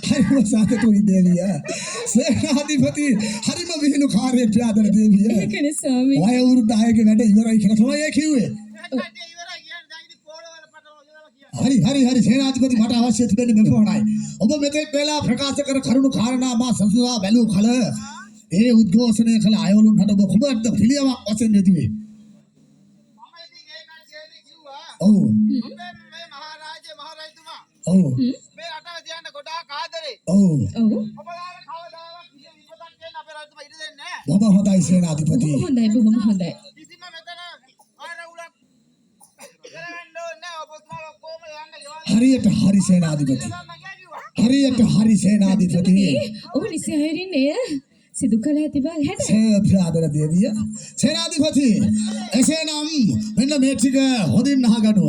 हरिम साथ तो ही देविया सेनाधिपति हरिम विहिनु कार्य प्यादर देविया ඒකනේ ස්වාමී. वाय वृद्धाय के बेटे इवराई खेला थोड़ा ये क्यों है हरि हरि हरि सेनाधिपति मठ अवश्य तिबेनि මෙ පොණයි ඔබ මෙතෙක් වෙලා ප්‍රකාශ කර කරුණු කාරණා මා සංසදා බැලූ කල ඒ උද්ඝෝෂණය කළ අයවලුන් හට ඔබ කුමක්ද පිළියමක් වශයෙන් යෙදුවේ ඔව් මේ මහරජය මහරජතුමා ඔව් මේ රටව තියන්න ගොඩාක් ආදරේ. ඔව් ඔව්. ඔබලාට කවදාවත් කිසි විපතක් දෙන්න අපේ රජතුමා ඉඩ දෙන්නේ නැහැ. බොහොම හොඳයි සේනාධිපති හොඳයි බොහොම හොඳයි. කිසිම මෙතන ආරවුලක් කරවන්න ඕනේ නැහැ. ඔබතුමාලා ඔක්කොම යන්න ගෙවල් හරියට හරි සේනාධිපති ගන්න කිව්වා. හරියට හරි සේනාධිපති ඔබ නිසැහැරින්නේ සිදු කළ ඇති බව හැට. සේනාධිපති දේවිය සේනාධිපති එසේනම් මෙන්න මේ ටික හොඳින් අහගනුව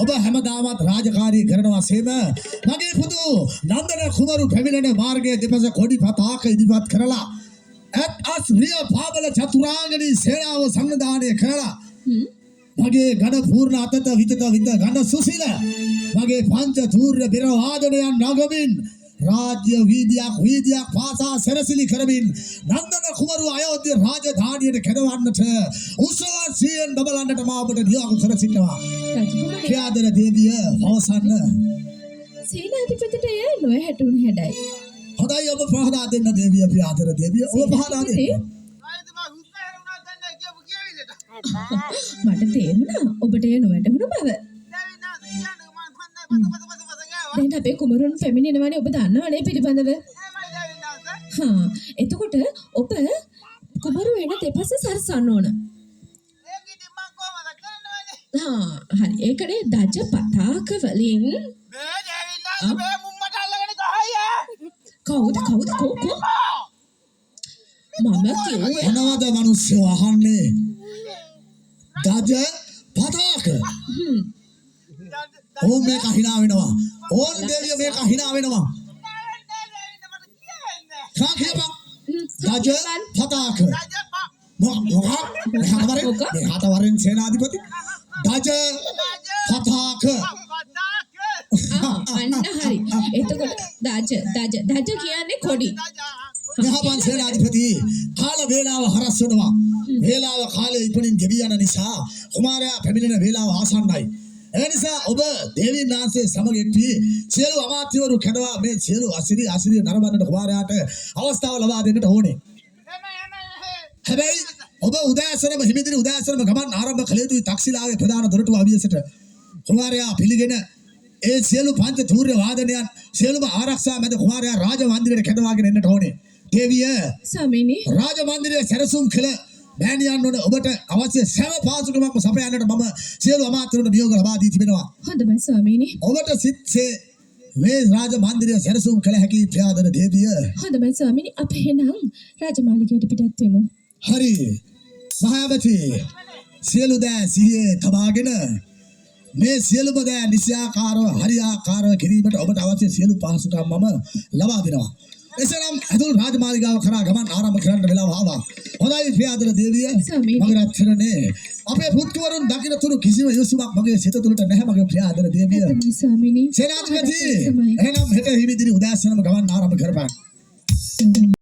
ඔබ හැමදාමත් රාජකාරී කරනවා සේම මගේ පුතු නන්දන කුමරු පැමිණෙන මාර්ගයේ දෙපස කොඩි පතාක ඉදිරිපත් කරලා at as රිය පාබල චතුරාංගනී සේනාව සංවිධානය කරලා මගේ ඝන පූර්ණ අතත විතත විත ඝන සුසිල මගේ පංච ධූර්ය බෙර වාදනයන් නගමින් राज्य वीदिया पासा सरसिली करबिन नंदन कुमारू अयोध्या राजधानिයට කැදවන්නට උත්සවයෙන් බබලන්නට මාබට නියෝග කර සිටනවා රජතුමනි ක්‍රියාදර දේවිය අවසන්න සේනාධිපතිට එය නොහැටුණු හැඩයි. හොඳයි ඔබ පහදා දෙන්න දේවිය ක්‍රියාදර දේවිය ඔබ පහදා දෙන්න රජතුමා හුස්ම හැරුණා දැන් කියපු කියවිලට. මට තේරුණා ඔබට එය නොවැටහුණු බව. දැන් කියන්න මම හන්දයි පත ගාවා. දැන් අපේ කුමරුන් පැමිණෙනවනේ ඔබ දන්නවනේ පිළිබඳව. එහෙමයි දැවින්නාස. හා එතකොට ඔබ කුමරු වෙන දෙපස සරසන්න ඕන. ඒක ඉතින් මම කොහමද කරන්නවනේ. හා හරි ඒකනේ දජ පතාක වලින් මේ දැවින්නාස මේ මුම්මට අල්ලගෙන ගහయ్యා. කවුද කෝ මම කිව්වේ මොනවද මිනිස්සු අහන්නේ දජ පතාක ඕම් මේක හිනා වෙනවා ඕන් දේවිය මේක හිනා වෙනවා කා කියපන් දජ පතාක මොකක් මෙහාට වරෙන් සේනාධිපති දජ පතාක අන්න හරි එතකොට දජ කියන්නේ කොඩි මෙහාපන් සේනාධිපති කාල වේලාව හරස් වෙනවා වේලාව කාලේ ඉපදින් ගෙවි යන නිසා කුමාරයා පැමිණෙන වේලාව ආසන්නයි ඒ නිසා ඔබ දේවීන් වහන්සේ සමග එක්වි සියලු අමාත්‍යවරු කැඳවා මේ සියලු අසිරිය නරඹන්නට කුමාරයාට අවස්ථාව ලබා දෙන්නට ඕනේ හැබැයි ඔබ උදෑසනම හිමිදිරි උදෑසනම ගමන් ආරම්භ කළ යුතුයි තක්ෂිලාවේ ප්‍රධාන දොරටුව අවියසට කුමාරයා පිළිගෙන ඒ සියලු පංච ධූර්ය වාදනයන් සියලුම ආරක්ෂා මැද කුමාරයා රාජ මන්දිරයට කැඳවාගෙන එන්නට ඕනේ දේවිය ස්වාමීනි රාජ මන්දිරයේ සැරසුම් කළ මෑණියන් වන ඔබට අවශ්‍ය සෑම පාසුකමක්ම සපයන්නට මම සියලු අමාත්‍යවරුන්ට නියෝග ලබා දී තිබෙනවා හොඳයි ස්වාමීනි ඔබට සිත්සේ මේ රාජ මන්දිරය සැරසුම් කළ හැකි ප්‍රාදන දේවිය හොඳයි ස්වාමීනි අප එහෙනම් රාජමාලිගයට පිටත් වෙමු හරි මහාවති සියලු දෑ සිහියේ තබාගෙන මේ සියලුම දෑ නිසියාකාරව හරියාකාරව කිරීමට ඔබට අවශ්‍ය සියලු පහසුකම් මම ලබා දෙනවා එසනම් අතුල් රාජමාලිගාව කරා ගමන් ආරම්භ කරන්න වෙලාව ආවා හොඳයි ප්‍රියාදර දේවිය මගේ රත්නනේ අපේ පුත්තුවරුන් දකින තුරු කිසිම යොසුමක් මගේ සිත තුළට නැහැ මගේ ප්‍රියාදර දේවිය ස්වාමීනි සේනාධිපති එහෙනම් හෙට හිමිදිරි උදෑසනම ගමන් ආරම්භ කරපන්